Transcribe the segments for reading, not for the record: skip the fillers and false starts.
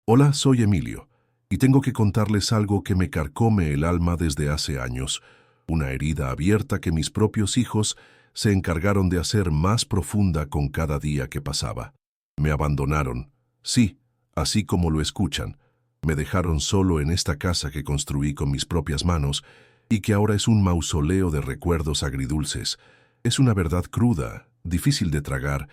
Hola, soy Emilio, y tengo que contarles algo que me carcome el alma desde hace años, una herida abierta que mis propios hijos se encargaron de hacer más profunda con cada día que pasaba. Me abandonaron, sí, así como lo escuchan. Me dejaron solo en esta casa que construí con mis propias manos y que ahora es un mausoleo de recuerdos agridulces. Es una verdad cruda, difícil de tragar,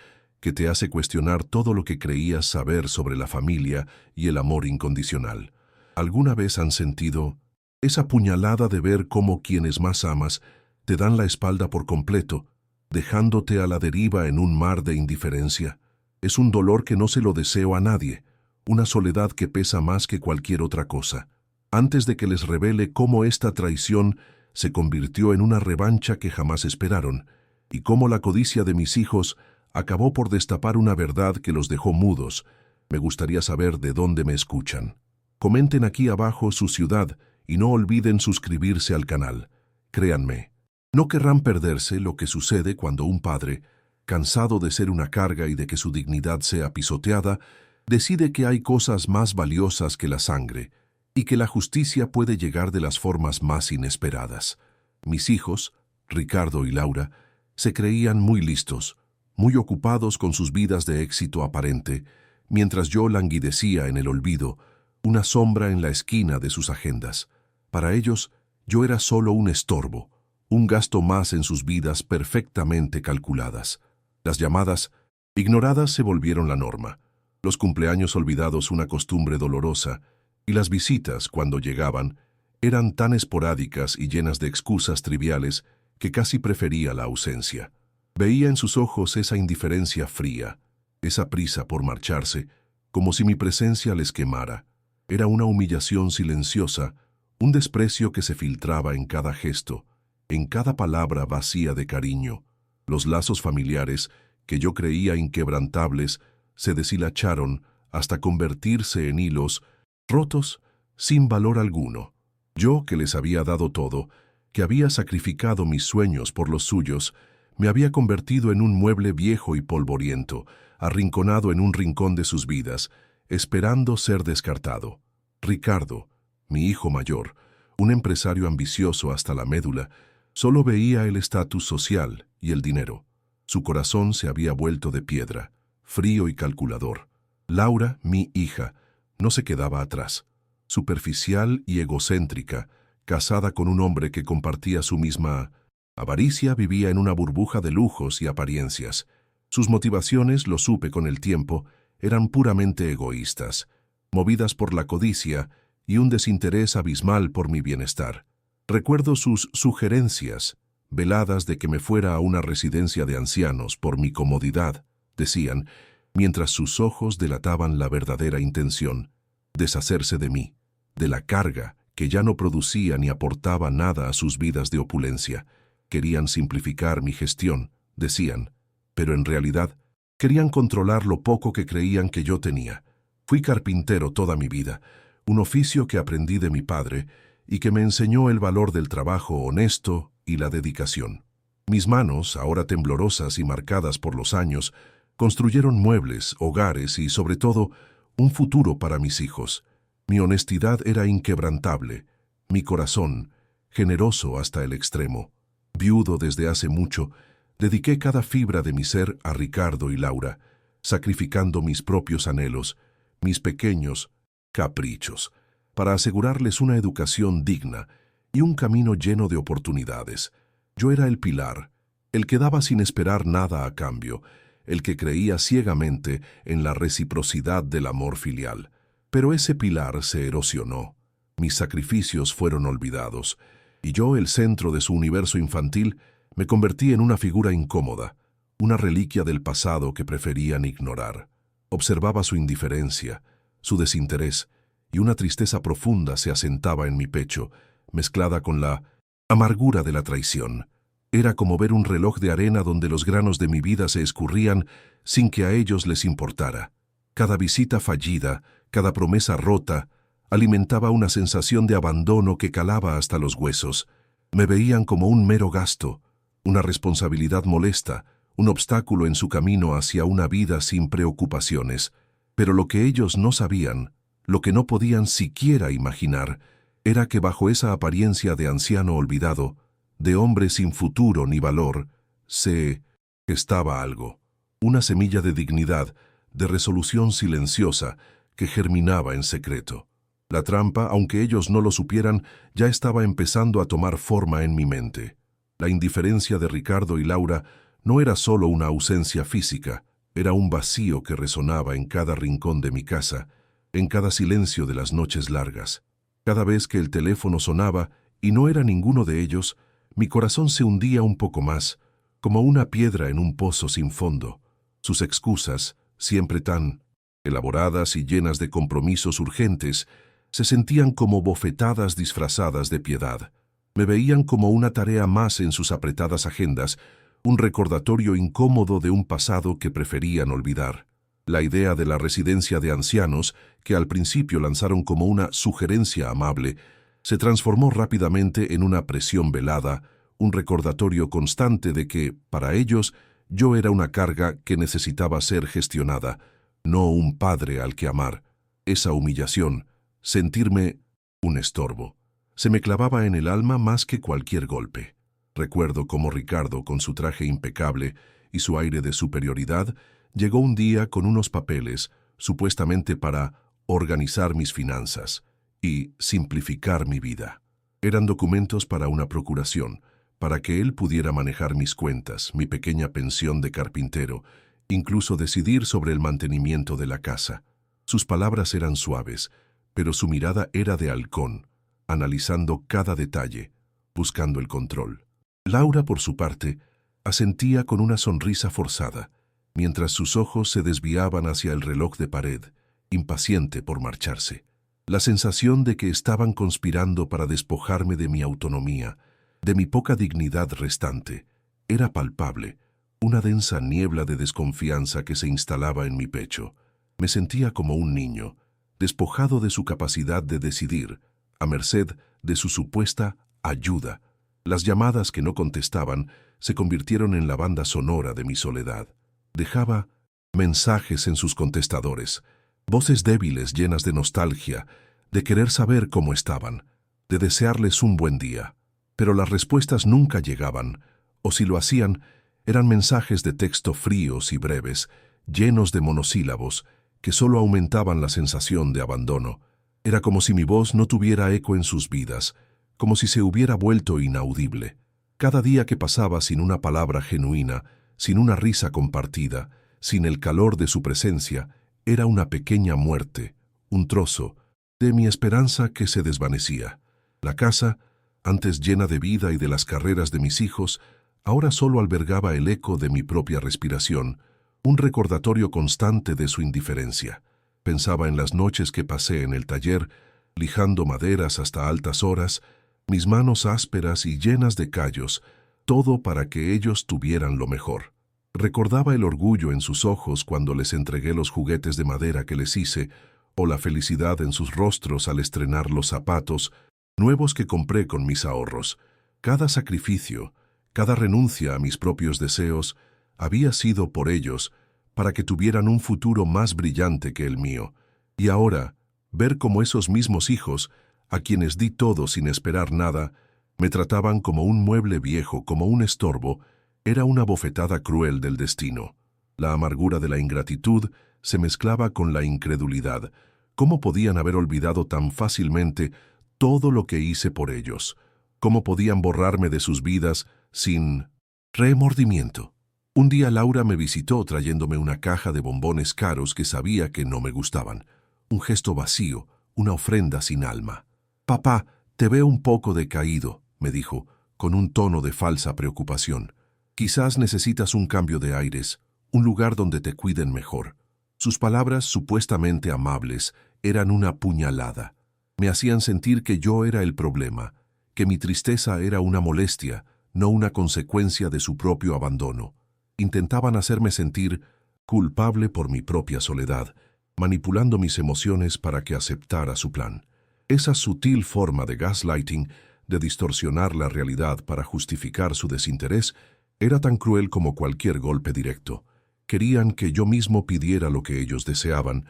que te hace cuestionar todo lo que creías saber sobre la familia y el amor incondicional. ¿Alguna vez han sentido esa puñalada de ver cómo quienes más amas te dan la espalda por completo, dejándote a la deriva en un mar de indiferencia? Es un dolor que no se lo deseo a nadie, una soledad que pesa más que cualquier otra cosa. Antes de que les revele cómo esta traición se convirtió en una revancha que jamás esperaron, y cómo la codicia de mis hijos acabó por destapar una verdad que los dejó mudos, me gustaría saber de dónde me escuchan. Comenten aquí abajo su ciudad y no olviden suscribirse al canal. Créanme, no querrán perderse lo que sucede cuando un padre, cansado de ser una carga y de que su dignidad sea pisoteada, decide que hay cosas más valiosas que la sangre y que la justicia puede llegar de las formas más inesperadas. Mis hijos, Ricardo y Laura, se creían muy listos, muy ocupados con sus vidas de éxito aparente, mientras yo languidecía en el olvido, una sombra en la esquina de sus agendas. Para ellos, yo era solo un estorbo, un gasto más en sus vidas perfectamente calculadas. Las llamadas ignoradas se volvieron la norma, los cumpleaños olvidados una costumbre dolorosa, y las visitas, cuando llegaban, eran tan esporádicas y llenas de excusas triviales que casi prefería la ausencia. Veía en sus ojos esa indiferencia fría, esa prisa por marcharse, como si mi presencia les quemara. Era una humillación silenciosa, un desprecio que se filtraba en cada gesto, en cada palabra vacía de cariño. Los lazos familiares, que yo creía inquebrantables, se deshilacharon hasta convertirse en hilos rotos sin valor alguno. Yo, que les había dado todo, que había sacrificado mis sueños por los suyos, me había convertido en un mueble viejo y polvoriento, arrinconado en un rincón de sus vidas, esperando ser descartado. Ricardo, mi hijo mayor, un empresario ambicioso hasta la médula, solo veía el estatus social y el dinero. Su corazón se había vuelto de piedra, frío y calculador. Laura, mi hija, no se quedaba atrás. Superficial y egocéntrica, casada con un hombre que compartía su misma avaricia, vivía en una burbuja de lujos y apariencias. Sus motivaciones, lo supe con el tiempo, eran puramente egoístas, movidas por la codicia y un desinterés abismal por mi bienestar. Recuerdo sus sugerencias, veladas de que me fuera a una residencia de ancianos por mi comodidad, decían, mientras sus ojos delataban la verdadera intención, deshacerse de mí, de la carga que ya no producía ni aportaba nada a sus vidas de opulencia. Querían simplificar mi gestión, decían, pero en realidad querían controlar lo poco que creían que yo tenía. Fui carpintero toda mi vida, un oficio que aprendí de mi padre y que me enseñó el valor del trabajo honesto y la dedicación. Mis manos, ahora temblorosas y marcadas por los años, construyeron muebles, hogares y, sobre todo, un futuro para mis hijos. Mi honestidad era inquebrantable, mi corazón, generoso hasta el extremo. Viudo desde hace mucho, dediqué cada fibra de mi ser a Ricardo y Laura, sacrificando mis propios anhelos, mis pequeños caprichos, para asegurarles una educación digna y un camino lleno de oportunidades. Yo era el pilar, el que daba sin esperar nada a cambio, el que creía ciegamente en la reciprocidad del amor filial. Pero ese pilar se erosionó, mis sacrificios fueron olvidados, y yo, el centro de su universo infantil, me convertí en una figura incómoda, una reliquia del pasado que preferían ignorar. Observaba su indiferencia, su desinterés, y una tristeza profunda se asentaba en mi pecho, mezclada con la amargura de la traición. Era como ver un reloj de arena donde los granos de mi vida se escurrían sin que a ellos les importara. Cada visita fallida, cada promesa rota, alimentaba una sensación de abandono que calaba hasta los huesos. Me veían como un mero gasto, una responsabilidad molesta, un obstáculo en su camino hacia una vida sin preocupaciones. Pero lo que ellos no sabían, Lo que no podían siquiera imaginar era que bajo esa apariencia de anciano olvidado, de hombre sin futuro ni valor, se gestaba algo, una semilla de dignidad, de resolución silenciosa que germinaba en secreto. La trampa, aunque ellos no lo supieran, ya estaba empezando a tomar forma en mi mente. La indiferencia de Ricardo y Laura no era solo una ausencia física, era un vacío que resonaba en cada rincón de mi casa, en cada silencio de las noches largas. Cada vez que el teléfono sonaba y no era ninguno de ellos, mi corazón se hundía un poco más, como una piedra en un pozo sin fondo. Sus excusas, siempre tan elaboradas y llenas de compromisos urgentes, se sentían como bofetadas disfrazadas de piedad. Me veían como una tarea más en sus apretadas agendas, un recordatorio incómodo de un pasado que preferían olvidar. La idea de la residencia de ancianos, que al principio lanzaron como una sugerencia amable, se transformó rápidamente en una presión velada, un recordatorio constante de que, para ellos, yo era una carga que necesitaba ser gestionada, no un padre al que amar. Esa humillación, sentirme un estorbo, se me clavaba en el alma más que cualquier golpe. Recuerdo cómo Ricardo, con su traje impecable y su aire de superioridad, llegó un día con unos papeles, supuestamente para organizar mis finanzas y simplificar mi vida. Eran documentos para una procuración, para que él pudiera manejar mis cuentas, mi pequeña pensión de carpintero, incluso decidir sobre el mantenimiento de la casa. Sus palabras eran suaves, pero su mirada era de halcón, analizando cada detalle, buscando el control. Laura, por su parte, asentía con una sonrisa forzada, mientras sus ojos se desviaban hacia el reloj de pared, impaciente por marcharse. La sensación de que estaban conspirando para despojarme de mi autonomía, de mi poca dignidad restante, era palpable, una densa niebla de desconfianza que se instalaba en mi pecho. Me sentía como un niño, despojado de su capacidad de decidir, a merced de su supuesta ayuda. Las llamadas que no contestaban se convirtieron en la banda sonora de mi soledad. Dejaba mensajes en sus contestadores, voces débiles llenas de nostalgia, de querer saber cómo estaban, de desearles un buen día. Pero las respuestas nunca llegaban, o si lo hacían, eran mensajes de texto fríos y breves, llenos de monosílabos, que solo aumentaban la sensación de abandono. Era como si mi voz no tuviera eco en sus vidas, como si se hubiera vuelto inaudible. Cada día que pasaba sin una palabra genuina, sin una risa compartida, sin el calor de su presencia, era una pequeña muerte, un trozo de mi esperanza que se desvanecía. La casa, antes llena de vida y de las carreras de mis hijos, ahora solo albergaba el eco de mi propia respiración, un recordatorio constante de su indiferencia. Pensaba en las noches que pasé en el taller, lijando maderas hasta altas horas, mis manos ásperas y llenas de callos, todo para que ellos tuvieran lo mejor. Recordaba el orgullo en sus ojos cuando les entregué los juguetes de madera que les hice, o la felicidad en sus rostros al estrenar los zapatos nuevos que compré con mis ahorros. Cada sacrificio, cada renuncia a mis propios deseos, había sido por ellos, para que tuvieran un futuro más brillante que el mío. Y ahora, ver cómo esos mismos hijos, a quienes di todo sin esperar nada, me trataban como un mueble viejo, como un estorbo, era una bofetada cruel del destino. La amargura de la ingratitud se mezclaba con la incredulidad. ¿Cómo podían haber olvidado tan fácilmente todo lo que hice por ellos? ¿Cómo podían borrarme de sus vidas sin remordimiento? Un día Laura me visitó trayéndome una caja de bombones caros que sabía que no me gustaban. Un gesto vacío, una ofrenda sin alma. «Papá, te veo un poco decaído», me dijo, con un tono de falsa preocupación. «Quizás necesitas un cambio de aires, un lugar donde te cuiden mejor». Sus palabras, supuestamente amables, eran una puñalada. Me hacían sentir que yo era el problema, que mi tristeza era una molestia, no una consecuencia de su propio abandono. Intentaban hacerme sentir culpable por mi propia soledad, manipulando mis emociones para que aceptara su plan. Esa sutil forma de gaslighting, de distorsionar la realidad para justificar su desinterés, era tan cruel como cualquier golpe directo. Querían que yo mismo pidiera lo que ellos deseaban,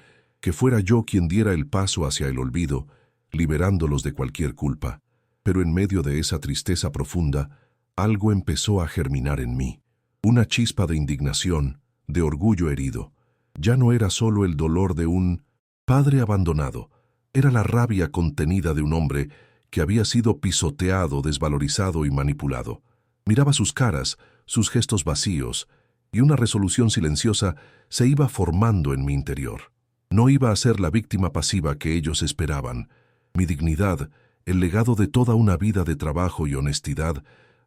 que fuera yo quien diera el paso hacia el olvido, liberándolos de cualquier culpa. Pero en medio de esa tristeza profunda, algo empezó a germinar en mí. Una chispa de indignación, de orgullo herido. Ya no era solo el dolor de un padre abandonado, era la rabia contenida de un hombre que había sido pisoteado, desvalorizado y manipulado. Miraba sus caras, sus gestos vacíos, y una resolución silenciosa se iba formando en mi interior. No iba a ser la víctima pasiva que ellos esperaban. Mi dignidad, el legado de toda una vida de trabajo y honestidad,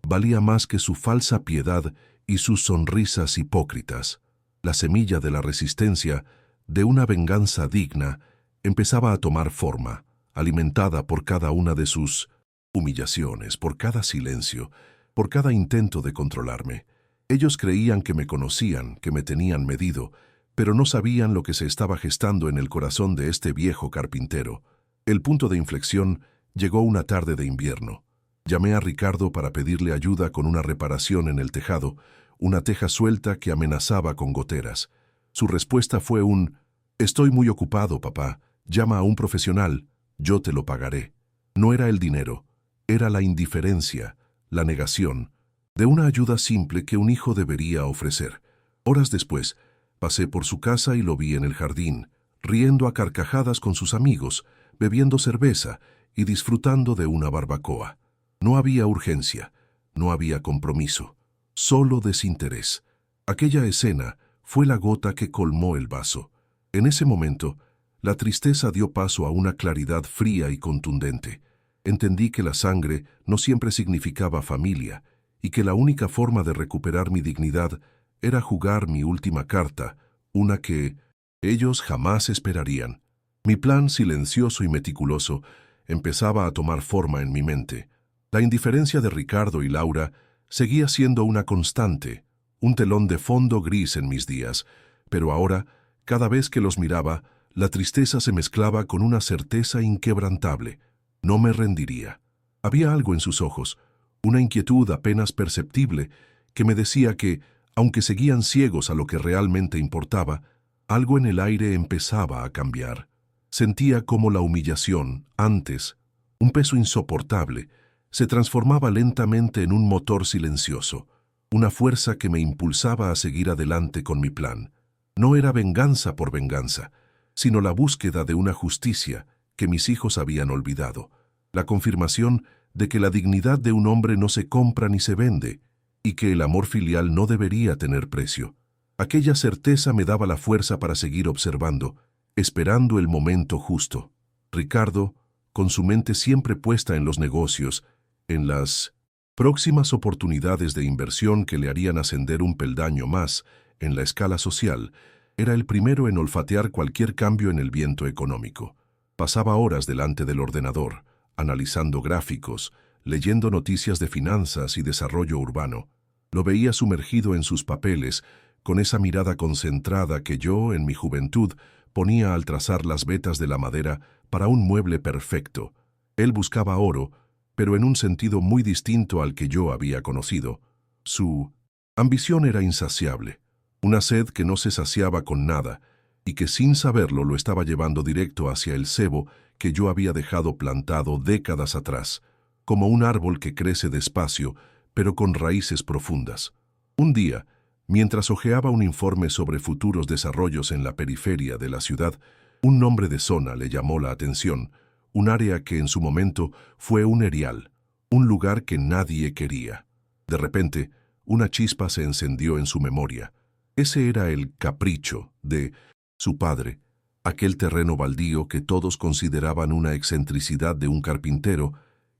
valía más que su falsa piedad y sus sonrisas hipócritas. La semilla de la resistencia, de una venganza digna, empezaba a tomar forma, alimentada por cada una de sus humillaciones, por cada silencio, por cada intento de controlarme. Ellos creían que me conocían, que me tenían medido, pero no sabían lo que se estaba gestando en el corazón de este viejo carpintero. El punto de inflexión llegó una tarde de invierno. Llamé a Ricardo para pedirle ayuda con una reparación en el tejado, una teja suelta que amenazaba con goteras. Su respuesta fue un «Estoy muy ocupado, papá. Llama a un profesional. Yo te lo pagaré». No era el dinero, era la indiferencia, la negación, de una ayuda simple que un hijo debería ofrecer. Horas después, pasé por su casa y lo vi en el jardín, riendo a carcajadas con sus amigos, bebiendo cerveza y disfrutando de una barbacoa. No había urgencia, no había compromiso, solo desinterés. Aquella escena fue la gota que colmó el vaso. En ese momento, la tristeza dio paso a una claridad fría y contundente. Entendí que la sangre no siempre significaba familia y que la única forma de recuperar mi dignidad era jugar mi última carta, una que ellos jamás esperarían. Mi plan silencioso y meticuloso empezaba a tomar forma en mi mente. La indiferencia de Ricardo y Laura seguía siendo una constante, un telón de fondo gris en mis días, pero ahora, cada vez que los miraba, la tristeza se mezclaba con una certeza inquebrantable. No me rendiría. Había algo en sus ojos, una inquietud apenas perceptible, que me decía que, aunque seguían ciegos a lo que realmente importaba, algo en el aire empezaba a cambiar. Sentía como la humillación, antes, un peso insoportable, se transformaba lentamente en un motor silencioso, una fuerza que me impulsaba a seguir adelante con mi plan. No era venganza por venganza, sino la búsqueda de una justicia que mis hijos habían olvidado, la confirmación de que la dignidad de un hombre no se compra ni se vende, y que el amor filial no debería tener precio. Aquella certeza me daba la fuerza para seguir observando, esperando el momento justo. Ricardo, con su mente siempre puesta en los negocios, en las próximas oportunidades de inversión que le harían ascender un peldaño más en la escala social, era el primero en olfatear cualquier cambio en el viento económico. Pasaba horas delante del ordenador, analizando gráficos, leyendo noticias de finanzas y desarrollo urbano. Lo veía sumergido en sus papeles, con esa mirada concentrada que yo, en mi juventud, ponía al trazar las vetas de la madera para un mueble perfecto. Él buscaba oro, pero en un sentido muy distinto al que yo había conocido. Su ambición era insaciable, una sed que no se saciaba con nada, y que sin saberlo lo estaba llevando directo hacia el cebo que yo había dejado plantado décadas atrás, como un árbol que crece despacio, pero con raíces profundas. Un día, mientras hojeaba un informe sobre futuros desarrollos en la periferia de la ciudad, un nombre de zona le llamó la atención, un área que en su momento fue un erial, un lugar que nadie quería. De repente, una chispa se encendió en su memoria. Ese era el capricho de su padre, aquel terreno baldío que todos consideraban una excentricidad de un carpintero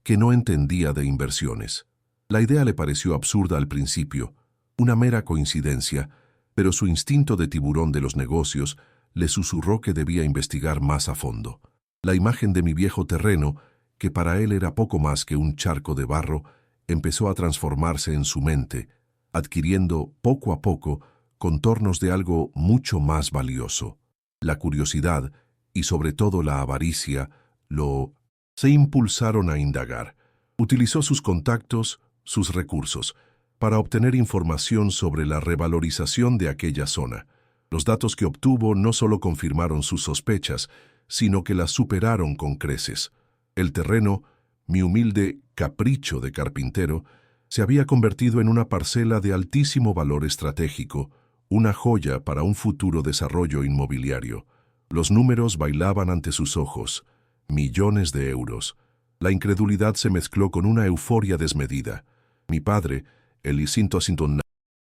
que no entendía de inversiones. La idea le pareció absurda al principio, una mera coincidencia, pero su instinto de tiburón de los negocios le susurró que debía investigar más a fondo. La imagen de mi viejo terreno, que para él era poco más que un charco de barro, empezó a transformarse en su mente, adquiriendo poco a poco contornos de algo mucho más valioso. La curiosidad y sobre todo la avaricia se impulsaron a indagar. Utilizó sus contactos, sus recursos, para obtener información sobre la revalorización de aquella zona. Los datos que obtuvo no solo confirmaron sus sospechas, sino que las superaron con creces. El terreno, mi humilde capricho de carpintero, se había convertido en una parcela de altísimo valor estratégico, una joya para un futuro desarrollo inmobiliario. Los números bailaban ante sus ojos. Millones de euros. La incredulidad se mezcló con una euforia desmedida. Mi padre, el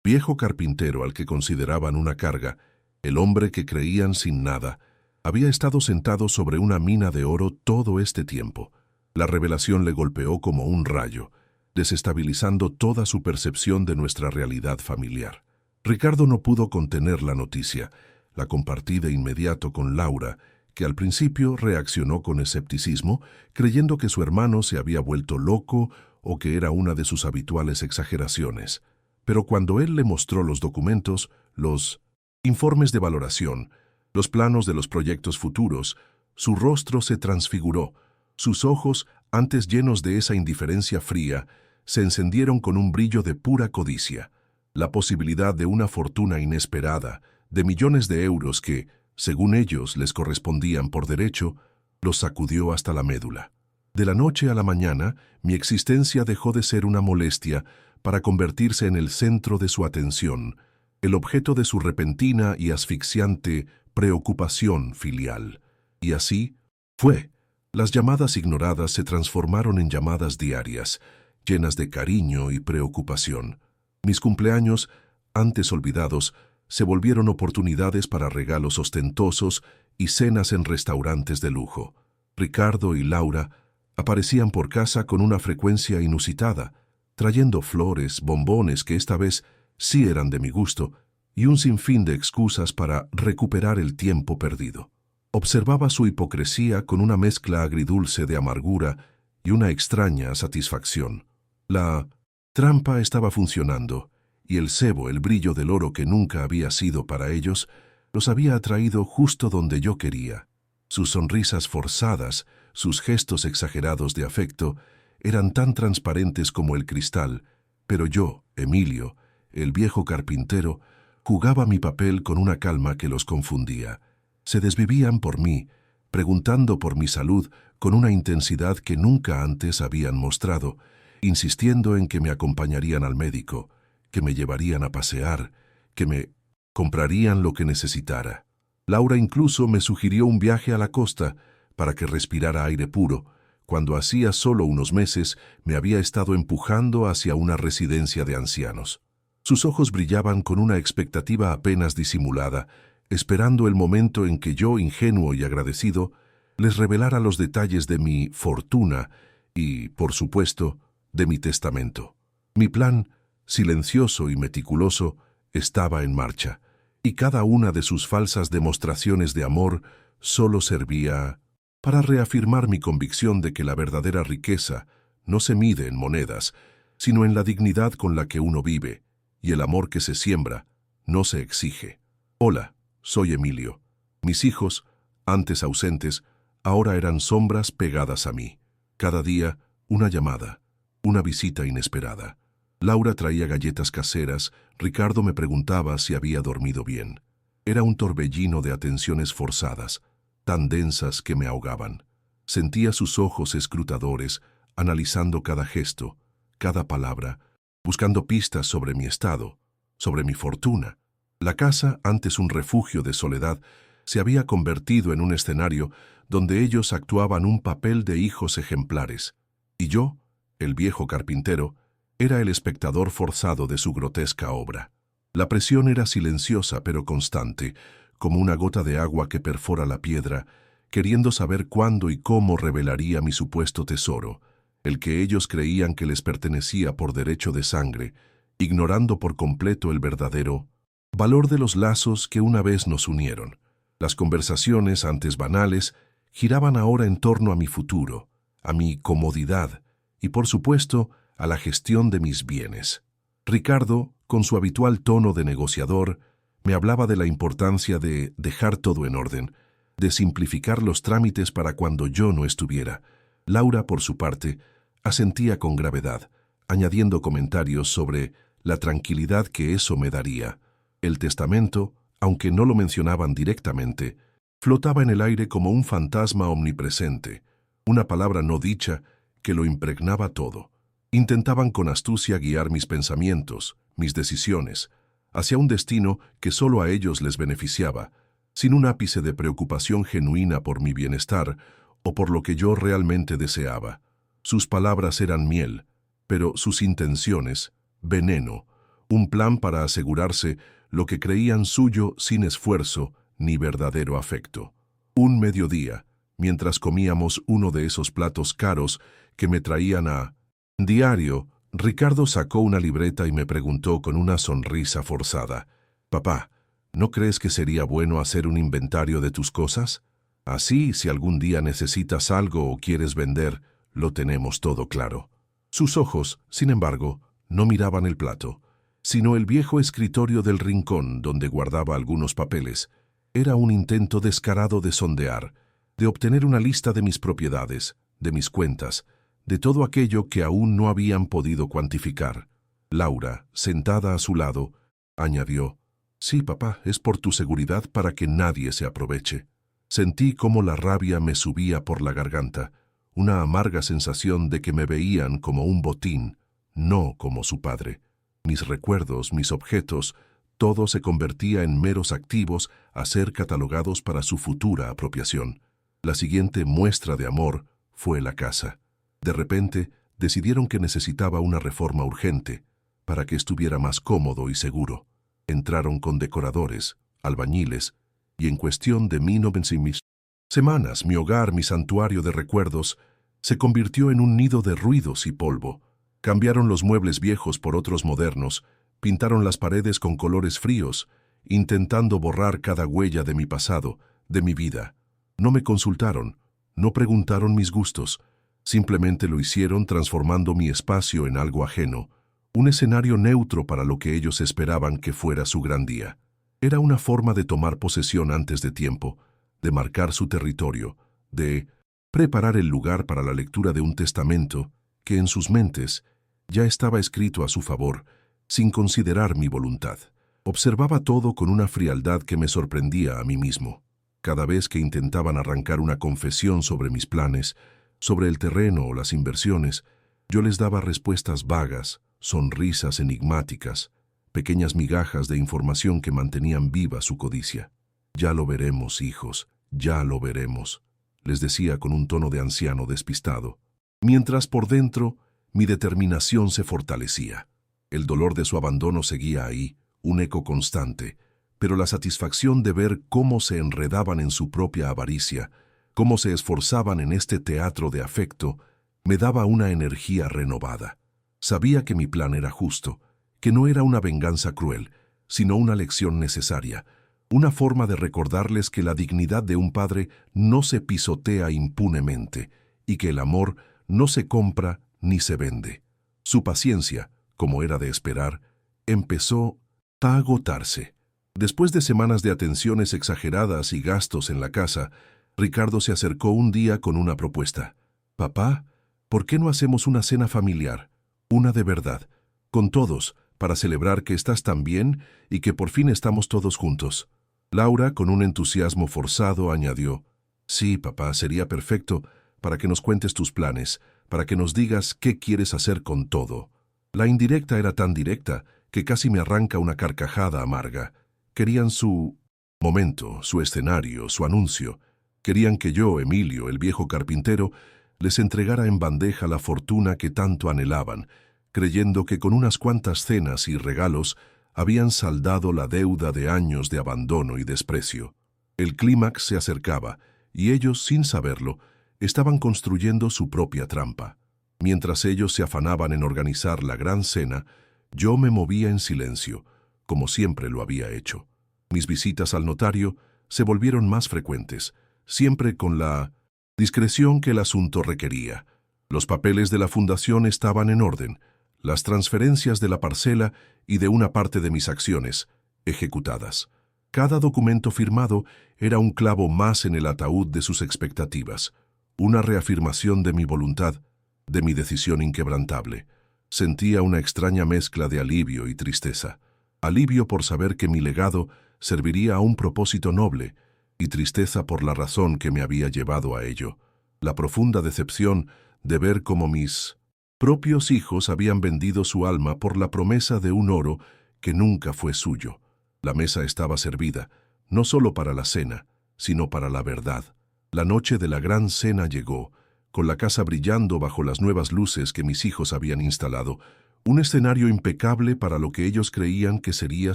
viejo carpintero al que consideraban una carga, el hombre que creían sin nada, había estado sentado sobre una mina de oro todo este tiempo. La revelación le golpeó como un rayo, desestabilizando toda su percepción de nuestra realidad familiar. Ricardo no pudo contener la noticia. La compartí de inmediato con Laura, que al principio reaccionó con escepticismo, creyendo que su hermano se había vuelto loco o que era una de sus habituales exageraciones. Pero cuando él le mostró los documentos, los informes de valoración, los planos de los proyectos futuros, su rostro se transfiguró. Sus ojos, antes llenos de esa indiferencia fría, se encendieron con un brillo de pura codicia. La posibilidad de una fortuna inesperada, de millones de euros que, según ellos, les correspondían por derecho, los sacudió hasta la médula. De la noche a la mañana, mi existencia dejó de ser una molestia para convertirse en el centro de su atención, el objeto de su repentina y asfixiante preocupación filial. Y así fue. Las llamadas ignoradas se transformaron en llamadas diarias, llenas de cariño y preocupación. Mis cumpleaños, antes olvidados, se volvieron oportunidades para regalos ostentosos y cenas en restaurantes de lujo. Ricardo y Laura aparecían por casa con una frecuencia inusitada, trayendo flores, bombones que esta vez sí eran de mi gusto, y un sinfín de excusas para recuperar el tiempo perdido. Observaba su hipocresía con una mezcla agridulce de amargura y una extraña satisfacción. La trampa estaba funcionando, y el cebo, el brillo del oro que nunca había sido para ellos, los había atraído justo donde yo quería. Sus sonrisas forzadas, sus gestos exagerados de afecto, eran tan transparentes como el cristal, pero yo, Emilio, el viejo carpintero, jugaba mi papel con una calma que los confundía. Se desvivían por mí, preguntando por mi salud con una intensidad que nunca antes habían mostrado, insistiendo en que me acompañarían al médico, que me llevarían a pasear, que me comprarían lo que necesitara. Laura incluso me sugirió un viaje a la costa para que respirara aire puro, cuando hacía solo unos meses me había estado empujando hacia una residencia de ancianos. Sus ojos brillaban con una expectativa apenas disimulada, esperando el momento en que yo, ingenuo y agradecido, les revelara los detalles de mi fortuna y, por supuesto, de mi testamento. Mi plan, silencioso y meticuloso, estaba en marcha, y cada una de sus falsas demostraciones de amor solo servía para reafirmar mi convicción de que la verdadera riqueza no se mide en monedas, sino en la dignidad con la que uno vive, y el amor que se siembra no se exige. Hola, soy Emilio. Mis hijos, antes ausentes, ahora eran sombras pegadas a mí. Cada día, una llamada, una visita inesperada. Laura traía galletas caseras, Ricardo me preguntaba si había dormido bien. Era un torbellino de atenciones forzadas, tan densas que me ahogaban. Sentía sus ojos escrutadores, analizando cada gesto, cada palabra, buscando pistas sobre mi estado, sobre mi fortuna. La casa, antes un refugio de soledad, se había convertido en un escenario donde ellos actuaban un papel de hijos ejemplares, y yo, el viejo carpintero, era el espectador forzado de su grotesca obra. La presión era silenciosa pero constante, como una gota de agua que perfora la piedra, queriendo saber cuándo y cómo revelaría mi supuesto tesoro, el que ellos creían que les pertenecía por derecho de sangre, ignorando por completo el verdadero valor de los lazos que una vez nos unieron. Las conversaciones, antes banales, giraban ahora en torno a mi futuro, a mi comodidad y, por supuesto, a la gestión de mis bienes. Ricardo, con su habitual tono de negociador, me hablaba de la importancia de dejar todo en orden, de simplificar los trámites para cuando yo no estuviera. Laura, por su parte, asentía con gravedad, añadiendo comentarios sobre la tranquilidad que eso me daría. El testamento, aunque no lo mencionaban directamente, flotaba en el aire como un fantasma omnipresente, una palabra no dicha que lo impregnaba todo. Intentaban con astucia guiar mis pensamientos, mis decisiones, hacia un destino que solo a ellos les beneficiaba, sin un ápice de preocupación genuina por mi bienestar o por lo que yo realmente deseaba. Sus palabras eran miel, pero sus intenciones, veneno, un plan para asegurarse lo que creían suyo sin esfuerzo ni verdadero afecto. Un mediodía, mientras comíamos uno de esos platos caros que me traían a diario, Ricardo sacó una libreta y me preguntó con una sonrisa forzada: «Papá, ¿no crees que sería bueno hacer un inventario de tus cosas? Así, si algún día necesitas algo o quieres vender, lo tenemos todo claro». Sus ojos, sin embargo, no miraban el plato, sino el viejo escritorio del rincón donde guardaba algunos papeles. Era un intento descarado de sondear, de obtener una lista de mis propiedades, de mis cuentas, de todo aquello que aún no habían podido cuantificar. Laura, sentada a su lado, añadió: «Sí, papá, es por tu seguridad para que nadie se aproveche». Sentí cómo la rabia me subía por la garganta, una amarga sensación de que me veían como un botín, no como su padre. Mis recuerdos, mis objetos, todo se convertía en meros activos a ser catalogados para su futura apropiación. La siguiente muestra de amor fue la casa. De repente, decidieron que necesitaba una reforma urgente para que estuviera más cómodo y seguro. Entraron con decoradores, albañiles, y en cuestión de mis semanas, mi hogar, mi santuario de recuerdos, se convirtió en un nido de ruidos y polvo. Cambiaron los muebles viejos por otros modernos, pintaron las paredes con colores fríos, intentando borrar cada huella de mi pasado, de mi vida. No me consultaron, no preguntaron mis gustos, simplemente lo hicieron transformando mi espacio en algo ajeno, un escenario neutro para lo que ellos esperaban que fuera su gran día. Era una forma de tomar posesión antes de tiempo, de marcar su territorio, de preparar el lugar para la lectura de un testamento que en sus mentes ya estaba escrito a su favor, sin considerar mi voluntad. Observaba todo con una frialdad que me sorprendía a mí mismo. Cada vez que intentaban arrancar una confesión sobre mis planes, sobre el terreno o las inversiones, yo les daba respuestas vagas, sonrisas enigmáticas, pequeñas migajas de información que mantenían viva su codicia. «Ya lo veremos, hijos, ya lo veremos», les decía con un tono de anciano despistado, mientras por dentro mi determinación se fortalecía. El dolor de su abandono seguía ahí, un eco constante, pero la satisfacción de ver cómo se enredaban en su propia avaricia, cómo se esforzaban en este teatro de afecto, me daba una energía renovada. Sabía que mi plan era justo, que no era una venganza cruel, sino una lección necesaria, una forma de recordarles que la dignidad de un padre no se pisotea impunemente y que el amor no se compra ni se vende. Su paciencia, como era de esperar, empezó a agotarse. Después de semanas de atenciones exageradas y gastos en la casa, Ricardo se acercó un día con una propuesta. «Papá, ¿por qué no hacemos una cena familiar? Una de verdad, con todos, para celebrar que estás tan bien y que por fin estamos todos juntos». Laura, con un entusiasmo forzado, añadió: «Sí, papá, sería perfecto para que nos cuentes tus planes, para que nos digas qué quieres hacer con todo». La indirecta era tan directa que casi me arranca una carcajada amarga. Querían su momento, su escenario, su anuncio. Querían que yo, Emilio, el viejo carpintero, les entregara en bandeja la fortuna que tanto anhelaban, creyendo que con unas cuantas cenas y regalos habían saldado la deuda de años de abandono y desprecio. El clímax se acercaba, y ellos, sin saberlo, estaban construyendo su propia trampa. Mientras ellos se afanaban en organizar la gran cena, yo me movía en silencio, como siempre lo había hecho. Mis visitas al notario se volvieron más frecuentes, siempre con la discreción que el asunto requería. Los papeles de la fundación estaban en orden, las transferencias de la parcela y de una parte de mis acciones, ejecutadas. Cada documento firmado era un clavo más en el ataúd de sus expectativas, una reafirmación de mi voluntad, de mi decisión inquebrantable. Sentía una extraña mezcla de alivio y tristeza. Alivio por saber que mi legado serviría a un propósito noble, y tristeza por la razón que me había llevado a ello. La profunda decepción de ver cómo mis propios hijos habían vendido su alma por la promesa de un oro que nunca fue suyo. La mesa estaba servida, no solo para la cena, sino para la verdad. La noche de la gran cena llegó, con la casa brillando bajo las nuevas luces que mis hijos habían instalado, un escenario impecable para lo que ellos creían que sería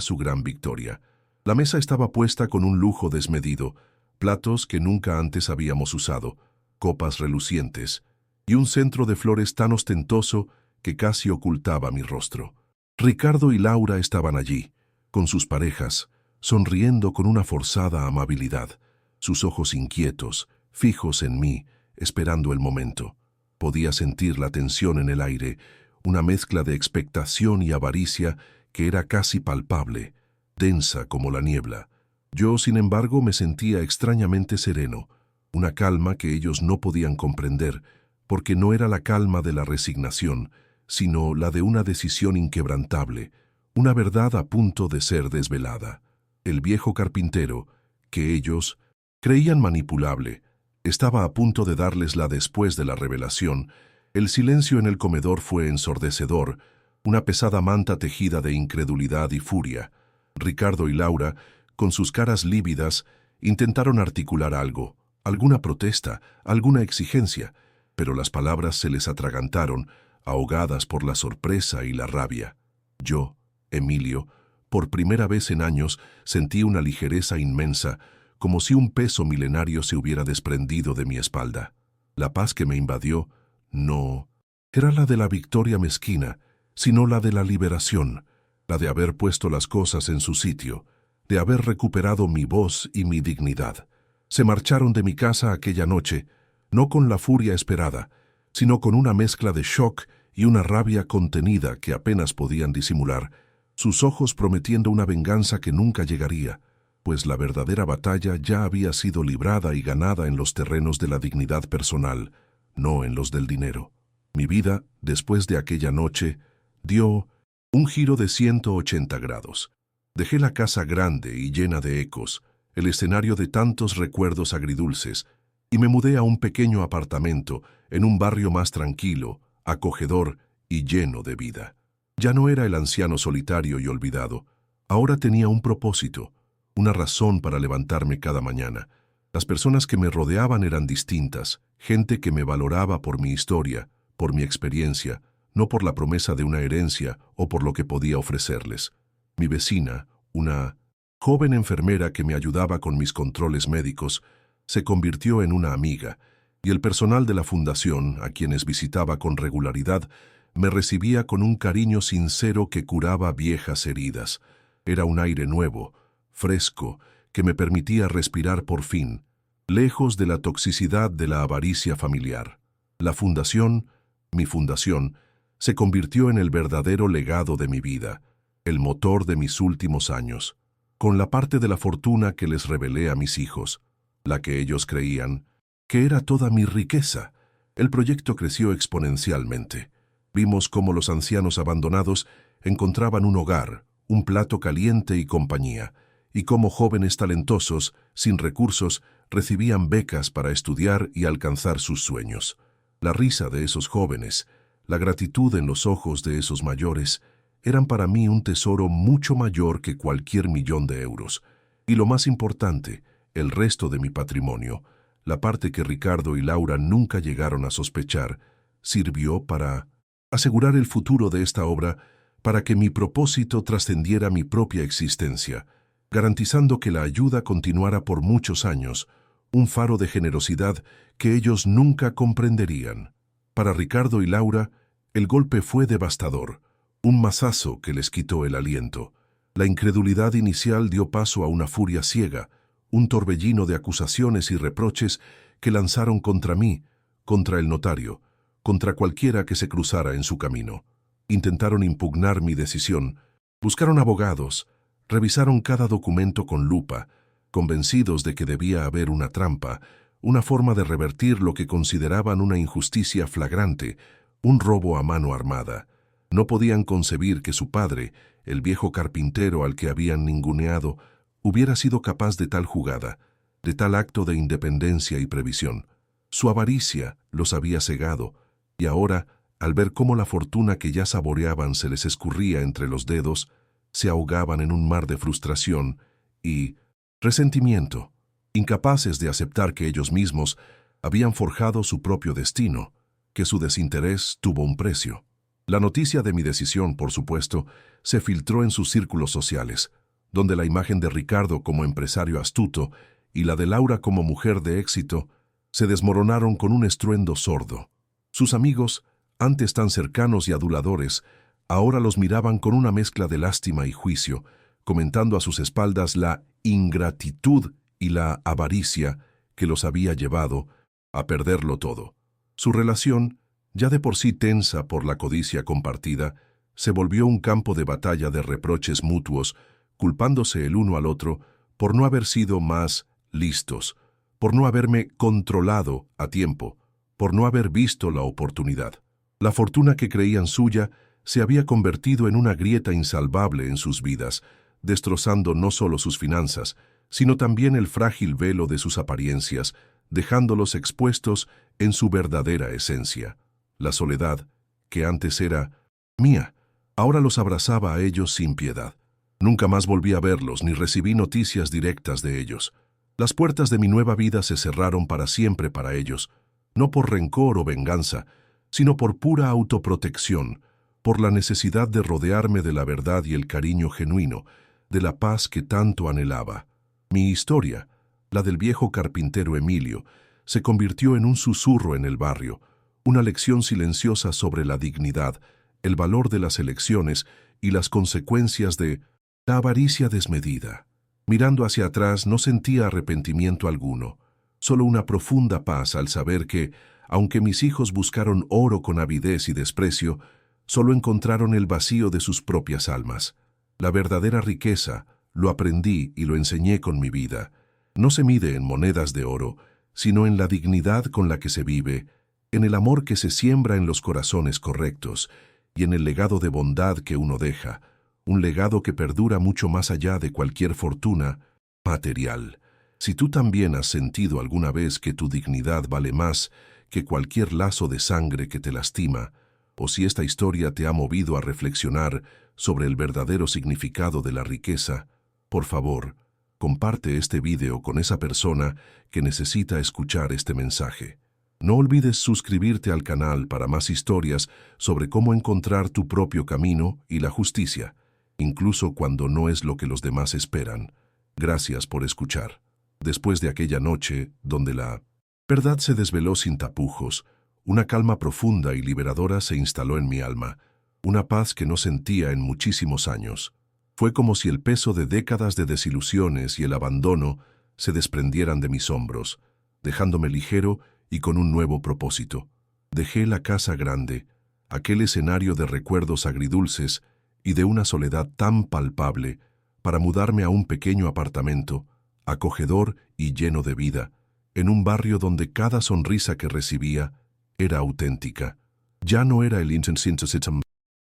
su gran victoria. La mesa estaba puesta con un lujo desmedido, platos que nunca antes habíamos usado, copas relucientes, y un centro de flores tan ostentoso que casi ocultaba mi rostro. Ricardo y Laura estaban allí, con sus parejas, sonriendo con una forzada amabilidad, sus ojos inquietos, fijos en mí, esperando el momento. Podía sentir la tensión en el aire, una mezcla de expectación y avaricia que era casi palpable, densa como la niebla. Yo, sin embargo, me sentía extrañamente sereno, una calma que ellos no podían comprender, porque no era la calma de la resignación, sino la de una decisión inquebrantable, una verdad a punto de ser desvelada. El viejo carpintero, que ellos creían manipulable, estaba a punto de dárlesla después de la revelación. El silencio en el comedor fue ensordecedor, una pesada manta tejida de incredulidad y furia. Ricardo y Laura, con sus caras lívidas, intentaron articular algo, alguna protesta, alguna exigencia, pero las palabras se les atragantaron, ahogadas por la sorpresa y la rabia. Yo, Emilio, por primera vez en años, sentí una ligereza inmensa, como si un peso milenario se hubiera desprendido de mi espalda. La paz que me invadió no era la de la victoria mezquina, sino la de la liberación, la de haber puesto las cosas en su sitio, de haber recuperado mi voz y mi dignidad. Se marcharon de mi casa aquella noche, no con la furia esperada, sino con una mezcla de shock y una rabia contenida que apenas podían disimular, sus ojos prometiendo una venganza que nunca llegaría, pues la verdadera batalla ya había sido librada y ganada en los terrenos de la dignidad personal, no en los del dinero. Mi vida, después de aquella noche, dio un giro de 180 grados. Dejé la casa grande y llena de ecos, el escenario de tantos recuerdos agridulces, y me mudé a un pequeño apartamento en un barrio más tranquilo, acogedor y lleno de vida. Ya no era el anciano solitario y olvidado. Ahora tenía un propósito, una razón para levantarme cada mañana. Las personas que me rodeaban eran distintas, gente que me valoraba por mi historia, por mi experiencia, no por la promesa de una herencia o por lo que podía ofrecerles. Mi vecina, una joven enfermera que me ayudaba con mis controles médicos, se convirtió en una amiga, y el personal de la fundación, a quienes visitaba con regularidad, me recibía con un cariño sincero que curaba viejas heridas. Era un aire nuevo, fresco, que me permitía respirar por fin, lejos de la toxicidad de la avaricia familiar. La fundación, mi fundación, se convirtió en el verdadero legado de mi vida, el motor de mis últimos años, con la parte de la fortuna que les revelé a mis hijos, la que ellos creían que era toda mi riqueza. El proyecto creció exponencialmente. Vimos cómo los ancianos abandonados encontraban un hogar, un plato caliente y compañía, y cómo jóvenes talentosos, sin recursos, recibían becas para estudiar y alcanzar sus sueños. La risa de esos jóvenes, la gratitud en los ojos de esos mayores, eran para mí un tesoro mucho mayor que cualquier millón de euros. Y lo más importante, el resto de mi patrimonio, la parte que Ricardo y Laura nunca llegaron a sospechar, sirvió para asegurar el futuro de esta obra, para que mi propósito trascendiera mi propia existencia, garantizando que la ayuda continuara por muchos años, un faro de generosidad que ellos nunca comprenderían. Para Ricardo y Laura, el golpe fue devastador, un mazazo que les quitó el aliento. La incredulidad inicial dio paso a una furia ciega, un torbellino de acusaciones y reproches que lanzaron contra mí, contra el notario, contra cualquiera que se cruzara en su camino. Intentaron impugnar mi decisión, buscaron abogados, revisaron cada documento con lupa, convencidos de que debía haber una trampa, una forma de revertir lo que consideraban una injusticia flagrante, un robo a mano armada. No podían concebir que su padre, el viejo carpintero al que habían ninguneado, hubiera sido capaz de tal jugada, de tal acto de independencia y previsión. Su avaricia los había cegado, y ahora, al ver cómo la fortuna que ya saboreaban se les escurría entre los dedos, se ahogaban en un mar de frustración y resentimiento, incapaces de aceptar que ellos mismos habían forjado su propio destino, que su desinterés tuvo un precio. La noticia de mi decisión, por supuesto, se filtró en sus círculos sociales, donde la imagen de Ricardo como empresario astuto y la de Laura como mujer de éxito se desmoronaron con un estruendo sordo. Sus amigos, antes tan cercanos y aduladores, ahora los miraban con una mezcla de lástima y juicio, comentando a sus espaldas la ingratitud y la avaricia que los había llevado a perderlo todo. Su relación, ya de por sí tensa por la codicia compartida, se volvió un campo de batalla de reproches mutuos, culpándose el uno al otro por no haber sido más listos, por no haberme controlado a tiempo, por no haber visto la oportunidad. La fortuna que creían suya se había convertido en una grieta insalvable en sus vidas, destrozando no solo sus finanzas, sino también el frágil velo de sus apariencias, dejándolos expuestos en su verdadera esencia. La soledad, que antes era mía, ahora los abrazaba a ellos sin piedad. Nunca más volví a verlos ni recibí noticias directas de ellos. Las puertas de mi nueva vida se cerraron para siempre para ellos, no por rencor o venganza, sino por pura autoprotección, por la necesidad de rodearme de la verdad y el cariño genuino, de la paz que tanto anhelaba. Mi historia, la del viejo carpintero Emilio, se convirtió en un susurro en el barrio, una lección silenciosa sobre la dignidad, el valor de las elecciones y las consecuencias de la avaricia desmedida. Mirando hacia atrás no sentía arrepentimiento alguno, solo una profunda paz al saber que, aunque mis hijos buscaron oro con avidez y desprecio, solo encontraron el vacío de sus propias almas. La verdadera riqueza, lo aprendí y lo enseñé con mi vida, no se mide en monedas de oro, sino en la dignidad con la que se vive, en el amor que se siembra en los corazones correctos y en el legado de bondad que uno deja, un legado que perdura mucho más allá de cualquier fortuna material. Si tú también has sentido alguna vez que tu dignidad vale más que cualquier lazo de sangre que te lastima, o si esta historia te ha movido a reflexionar sobre el verdadero significado de la riqueza, por favor, comparte este video con esa persona que necesita escuchar este mensaje. No olvides suscribirte al canal para más historias sobre cómo encontrar tu propio camino y la justicia, incluso cuando no es lo que los demás esperan. Gracias por escuchar. Después de aquella noche, donde la verdad se desveló sin tapujos, una calma profunda y liberadora se instaló en mi alma, una paz que no sentía en muchísimos años. Fue como si el peso de décadas de desilusiones y el abandono se desprendieran de mis hombros, dejándome ligero y con un nuevo propósito. Dejé la casa grande, aquel escenario de recuerdos agridulces y de una soledad tan palpable, para mudarme a un pequeño apartamento, acogedor y lleno de vida, en un barrio donde cada sonrisa que recibía era auténtica. Ya no era el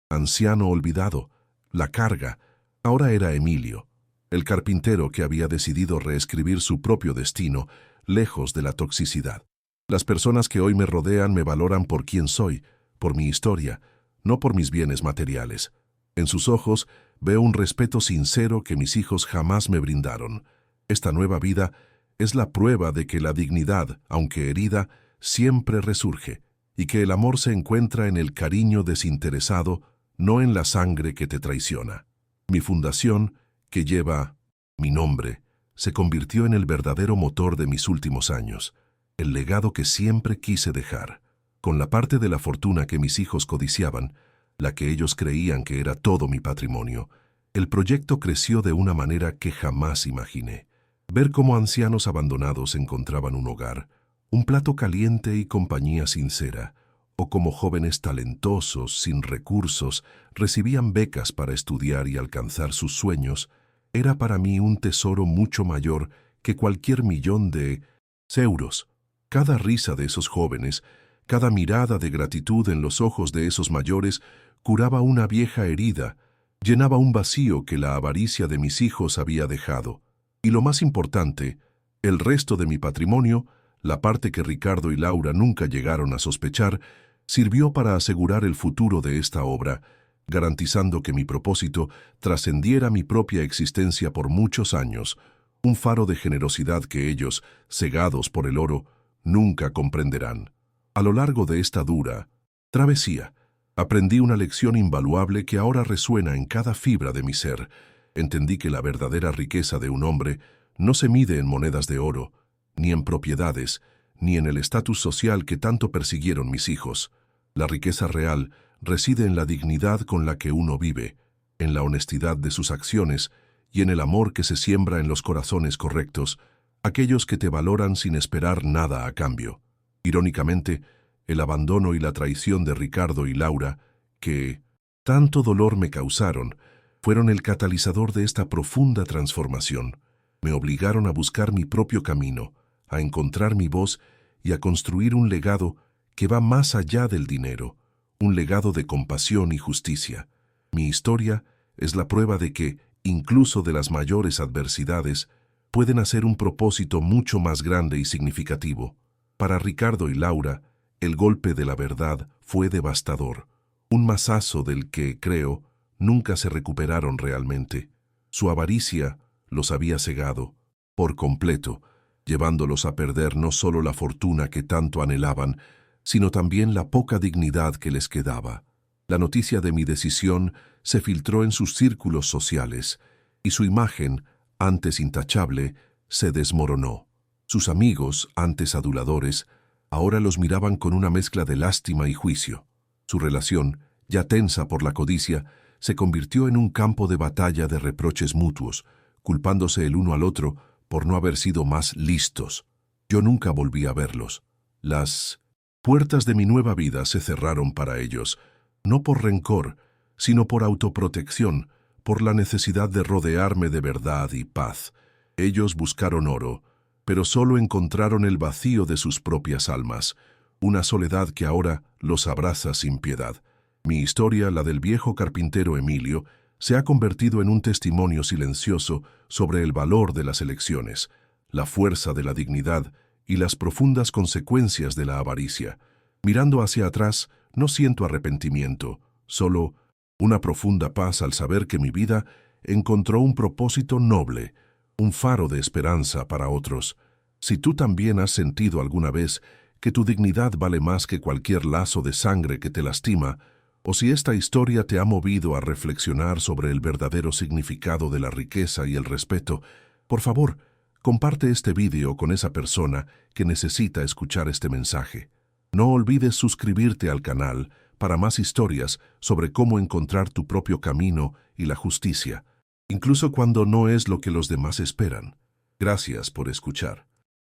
anciano olvidado, la carga, ahora era Emilio, el carpintero que había decidido reescribir su propio destino, lejos de la toxicidad. Las personas que hoy me rodean me valoran por quien soy, por mi historia, no por mis bienes materiales. En sus ojos veo un respeto sincero que mis hijos jamás me brindaron. Esta nueva vida es la prueba de que la dignidad, aunque herida, siempre resurge, y que el amor se encuentra en el cariño desinteresado, no en la sangre que te traiciona. Mi fundación, que lleva mi nombre, se convirtió en el verdadero motor de mis últimos años, el legado que siempre quise dejar. Con la parte de la fortuna que mis hijos codiciaban, la que ellos creían que era todo mi patrimonio, el proyecto creció de una manera que jamás imaginé. Ver cómo ancianos abandonados encontraban un hogar, un plato caliente y compañía sincera, o como jóvenes talentosos, sin recursos, recibían becas para estudiar y alcanzar sus sueños, era para mí un tesoro mucho mayor que cualquier millón de euros. Cada risa de esos jóvenes, cada mirada de gratitud en los ojos de esos mayores, curaba una vieja herida, llenaba un vacío que la avaricia de mis hijos había dejado. Y lo más importante, el resto de mi patrimonio, la parte que Ricardo y Laura nunca llegaron a sospechar, sirvió para asegurar el futuro de esta obra, garantizando que mi propósito trascendiera mi propia existencia por muchos años, un faro de generosidad que ellos, cegados por el oro, nunca comprenderán. A lo largo de esta dura travesía, aprendí una lección invaluable que ahora resuena en cada fibra de mi ser. Entendí que la verdadera riqueza de un hombre no se mide en monedas de oro, ni en propiedades, ni en el estatus social que tanto persiguieron mis hijos. La riqueza real reside en la dignidad con la que uno vive, en la honestidad de sus acciones y en el amor que se siembra en los corazones correctos, aquellos que te valoran sin esperar nada a cambio. Irónicamente, el abandono y la traición de Ricardo y Laura, que tanto dolor me causaron, fueron el catalizador de esta profunda transformación. Me obligaron a buscar mi propio camino, a encontrar mi voz y a construir un legado que va más allá del dinero, un legado de compasión y justicia. Mi historia es la prueba de que, incluso de las mayores adversidades, pueden hacer un propósito mucho más grande y significativo. Para Ricardo y Laura, el golpe de la verdad fue devastador, un mazazo del que, creo, nunca se recuperaron realmente. Su avaricia los había cegado, por completo, llevándolos a perder no solo la fortuna que tanto anhelaban, sino también la poca dignidad que les quedaba. La noticia de mi decisión se filtró en sus círculos sociales, y su imagen, antes intachable, se desmoronó. Sus amigos, antes aduladores, ahora los miraban con una mezcla de lástima y juicio. Su relación, ya tensa por la codicia, se convirtió en un campo de batalla de reproches mutuos, culpándose el uno al otro por no haber sido más listos. Yo nunca volví a verlos. Las puertas de mi nueva vida se cerraron para ellos, no por rencor, sino por autoprotección, por la necesidad de rodearme de verdad y paz. Ellos buscaron oro, pero solo encontraron el vacío de sus propias almas, una soledad que ahora los abraza sin piedad. Mi historia, la del viejo carpintero Emilio, se ha convertido en un testimonio silencioso sobre el valor de las elecciones, la fuerza de la dignidad y las profundas consecuencias de la avaricia. Mirando hacia atrás, no siento arrepentimiento, solo una profunda paz al saber que mi vida encontró un propósito noble, un faro de esperanza para otros. Si tú también has sentido alguna vez que tu dignidad vale más que cualquier lazo de sangre que te lastima, o si esta historia te ha movido a reflexionar sobre el verdadero significado de la riqueza y el respeto, por favor, comparte este vídeo con esa persona que necesita escuchar este mensaje. No olvides suscribirte al canal para más historias sobre cómo encontrar tu propio camino y la justicia, incluso cuando no es lo que los demás esperan. Gracias por escuchar.